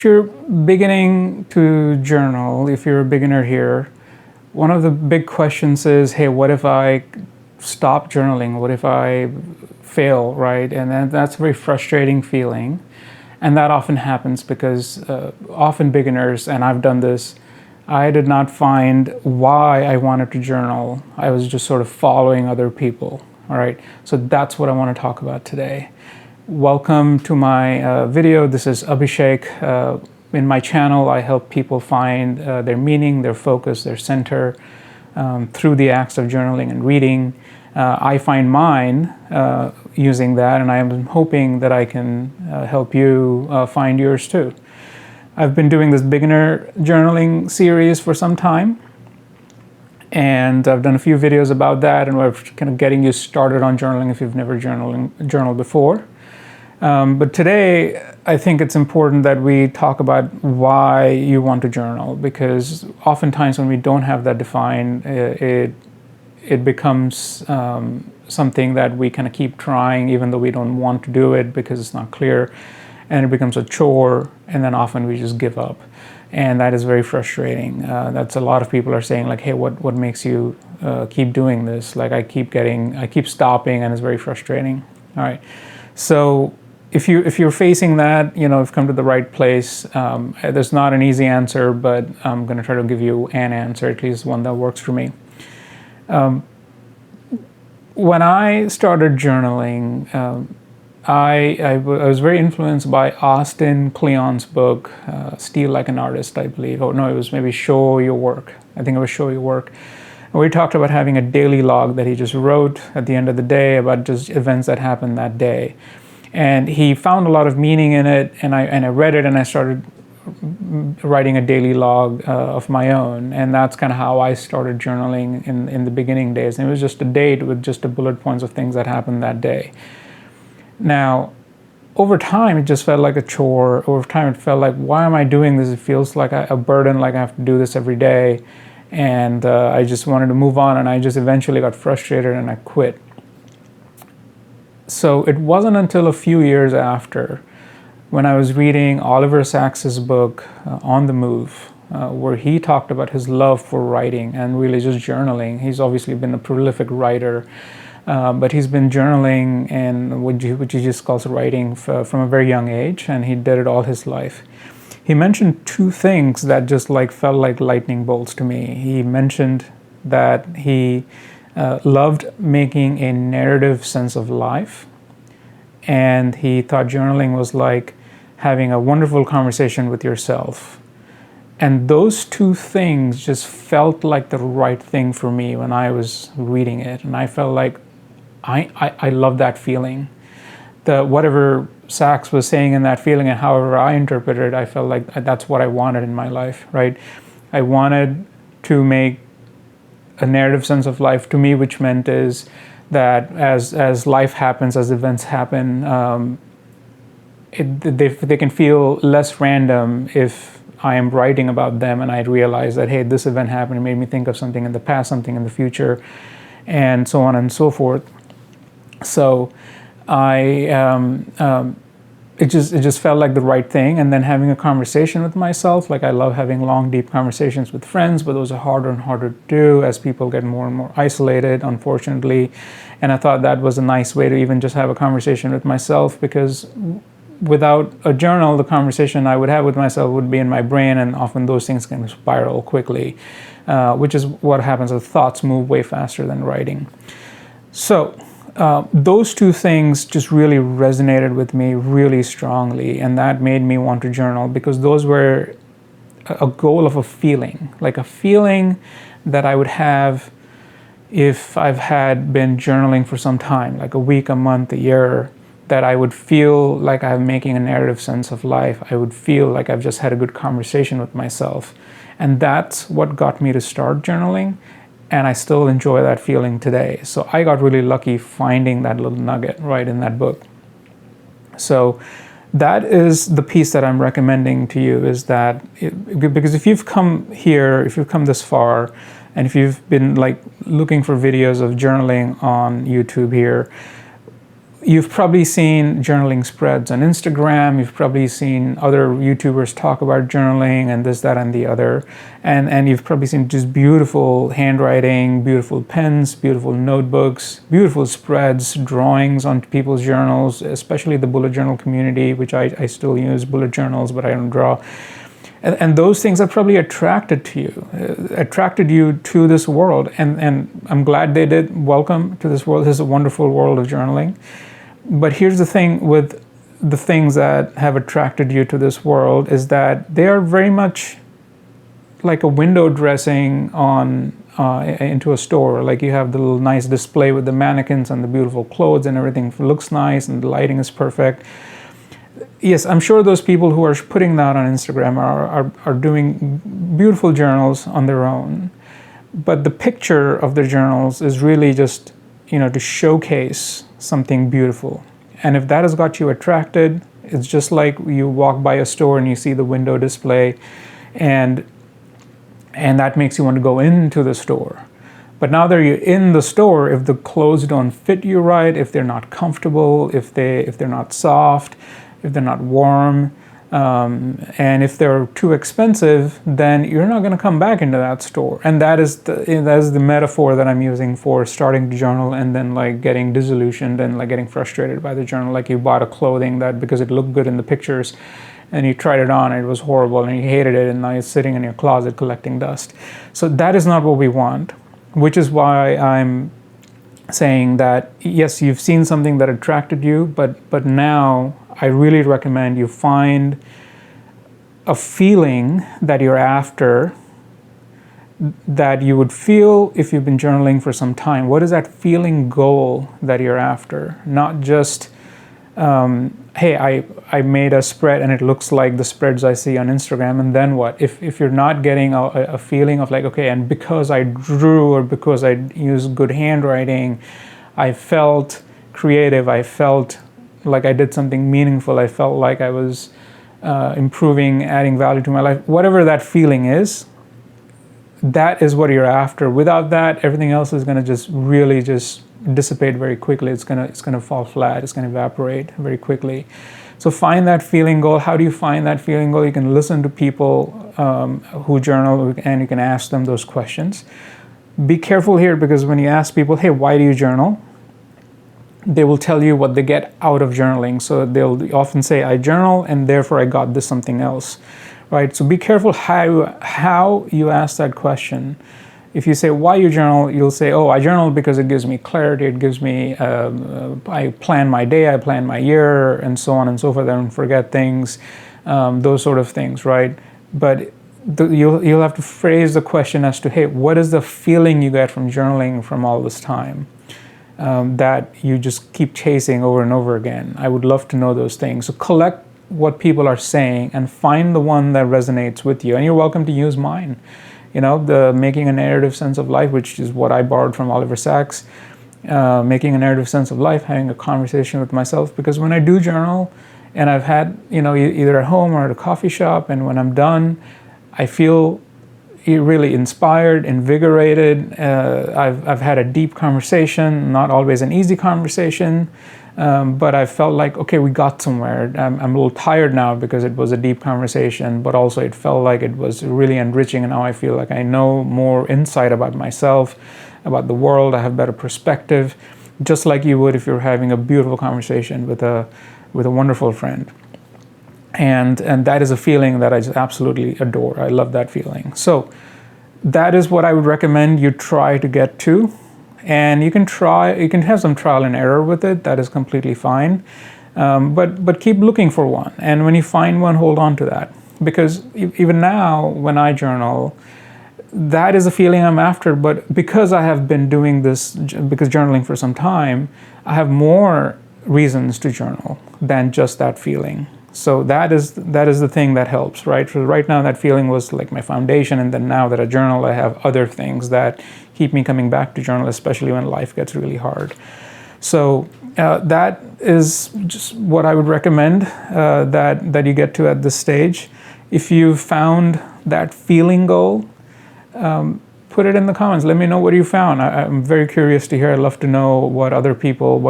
If you're beginning to journal, if you're a beginner here, one of the big questions is, hey, what if I stop journaling? What if I fail, right? And then that's a very frustrating feeling. And that often happens because often beginners, and I've done this, I did not find why I wanted to journal. I was just sort of following other people, all right? So that's what I want to talk about today. Welcome to my video. This is Abhishek. In my channel, I help people find their meaning, their focus, their center through the acts of journaling and reading. I find mine using that, and I am hoping that I can help you find yours too. I've been doing this beginner journaling series for some time, and I've done a few videos about that, and we're kind of getting you started on journaling if you've never journaled before. But today, I think it's important that we talk about why you want to journal, because oftentimes when we don't have that defined, it becomes something that we kind of keep trying even though we don't want to do it because it's not clear, and it becomes a chore, and then often we just give up. And that is very frustrating. That's a lot of people are saying like, hey, what makes you keep doing this? Like I keep stopping, and it's very frustrating. All right. So if you're facing that, you've come to the right place. There's not an easy answer, but I'm going to try to give you an answer, at least one that works for me. When I started journaling, I was very influenced by Austin Kleon's book, Steal Like an Artist, I believe. Oh no, it was maybe Show Your Work. I think it was Show Your Work. And we talked about having a daily log that he just wrote at the end of the day about just events that happened that day. And he found a lot of meaning in it, and I read it, and I started writing a daily log of my own. And that's kind of how I started journaling in the beginning days. And it was just a date with just the bullet points of things that happened that day. Now, over time, it just felt like a chore. Over time, it felt like, why am I doing this? It feels like a burden, like I have to do this every day. And I just wanted to move on, and I just eventually got frustrated and I quit. So it wasn't until a few years after, when I was reading Oliver Sacks's book, On the Move, where he talked about his love for writing and really just journaling. He's obviously been a prolific writer, but he's been journaling and what he just calls writing from a very young age, and he did it all his life. He mentioned two things that just felt like lightning bolts to me. He mentioned that he loved making a narrative sense of life, and he thought journaling was like having a wonderful conversation with yourself. And those two things just felt like the right thing for me when I was reading it, and I felt like I love that feeling. Whatever Sacks was saying in that feeling and however I interpreted it, I felt like that's what I wanted in my life, right? I wanted to make a narrative sense of life to me, which meant is that as life happens, as events happen, they can feel less random if I am writing about them and I realize that, hey, this event happened, it made me think of something in the past, something in the future, and so on and so forth. So it just felt like the right thing. And then having a conversation with myself, like I love having long, deep conversations with friends, but those are harder and harder to do as people get more and more isolated, unfortunately. And I thought that was a nice way to even just have a conversation with myself, because without a journal, the conversation I would have with myself would be in my brain, and often those things can spiral quickly, which is what happens. The thoughts move way faster than writing. So those two things just really resonated with me really strongly, and that made me want to journal, because those were a goal of a feeling, like a feeling that I would have if I've had been journaling for some time, like a week, a month, a year, that I would feel like I'm making a narrative sense of life. I would feel like I've just had a good conversation with myself. And that's what got me to start journaling. And I still enjoy that feeling today. So I got really lucky finding that little nugget right in that book. So that is the piece that I'm recommending to you, is that, because if you've come here, if you've come this far, and if you've been looking for videos of journaling on YouTube here, You've probably seen journaling spreads on Instagram. You've probably seen other YouTubers talk about journaling and this, that, and the other. And you've probably seen just beautiful handwriting, beautiful pens, beautiful notebooks, beautiful spreads, drawings on people's journals, especially the bullet journal community, which I still use bullet journals, but I don't draw. And those things have probably attracted you to this world. And I'm glad they did. Welcome to this world. This is a wonderful world of journaling. But here's the thing with the things that have attracted you to this world is that they are very much like a window dressing on into a store. Like you have the little nice display with the mannequins and the beautiful clothes and everything looks nice and the lighting is perfect. Yes, I'm sure those people who are putting that on Instagram are doing beautiful journals on their own. But the picture of their journals is really just, to showcase something beautiful. And if that has got you attracted, it's just like you walk by a store and you see the window display and that makes you want to go into the store. But now that you're in the store, if the clothes don't fit you right, if they're not comfortable, if they're not soft, if they're not warm, and if they're too expensive, then you're not going to come back into that store. And that is the metaphor that I'm using for starting to journal and then like getting disillusioned and like getting frustrated by the journal. Like you bought a clothing that because it looked good in the pictures and you tried it on, it was horrible and you hated it, and now it's sitting in your closet collecting dust. So that is not what we want, which is why I'm saying that yes, you've seen something that attracted you, but now I really recommend you find a feeling that you're after, that you would feel if you've been journaling for some time. What is that feeling goal that you're after? Not just, hey, I made a spread and it looks like the spreads I see on Instagram, and then what? If you're not getting a feeling of like, okay, and because I drew or because I used good handwriting, I felt creative, I felt like I did something meaningful, I felt like I was improving, adding value to my life, whatever that feeling is, that is what you're after. Without that, everything else is going to just really just dissipate very quickly. It's gonna fall flat. It's gonna evaporate very quickly. So find that feeling goal. How do you find that feeling goal? You can listen to people who journal and you can ask them those questions. Be careful here, because when you ask people, hey, why do you journal? They will tell you what they get out of journaling. So they'll often say, I journal and therefore I got this something else, right? So be careful how you ask that question. If you say why you journal, you'll say, oh, I journal because it gives me clarity, it gives me, I plan my day, I plan my year, and so on and so forth. I don't forget things, those sort of things, right? But you'll have to phrase the question as to, hey, what is the feeling you get from journaling from all this time? That you just keep chasing over and over again. I would love to know those things. So collect what people are saying and find the one that resonates with you. And you're welcome to use mine. The making a narrative sense of life, which is what I borrowed from Oliver Sacks. Making a narrative sense of life, having a conversation with myself. Because when I do journal, and I've had, either at home or at a coffee shop, and when I'm done, I feel really inspired, invigorated. I've had a deep conversation, not always an easy conversation, but I felt like, okay, we got somewhere. I'm a little tired now because it was a deep conversation, but also it felt like it was really enriching, and now I feel like I know more insight about myself, about the world. I have better perspective, just like you would if you're having a beautiful conversation with a wonderful friend. And that is a feeling that I just absolutely adore. I love that feeling. So that is what I would recommend you try to get to. And you can have some trial and error with it. That is completely fine. But keep looking for one. And when you find one, hold on to that. Because even now, when I journal, that is a feeling I'm after. But because I have been doing this, because journaling for some time, I have more reasons to journal than just that feeling. So that is the thing that helps, right? So right now that feeling was like my foundation, and then now that I journal, I have other things that keep me coming back to journal, especially when life gets really hard. So that is just what I would recommend that you get to at this stage. If you've found that feeling goal, put it in the comments. Let me know what you found. I'm very curious to hear. I'd love to know what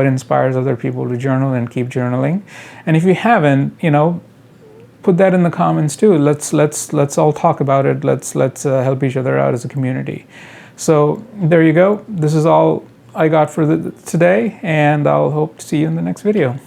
inspires other people to journal and keep journaling. And if you haven't, put that in the comments too. Let's all talk about it. Let's help each other out as a community. So there you go. This is all I got for today, and I'll hope to see you in the next video.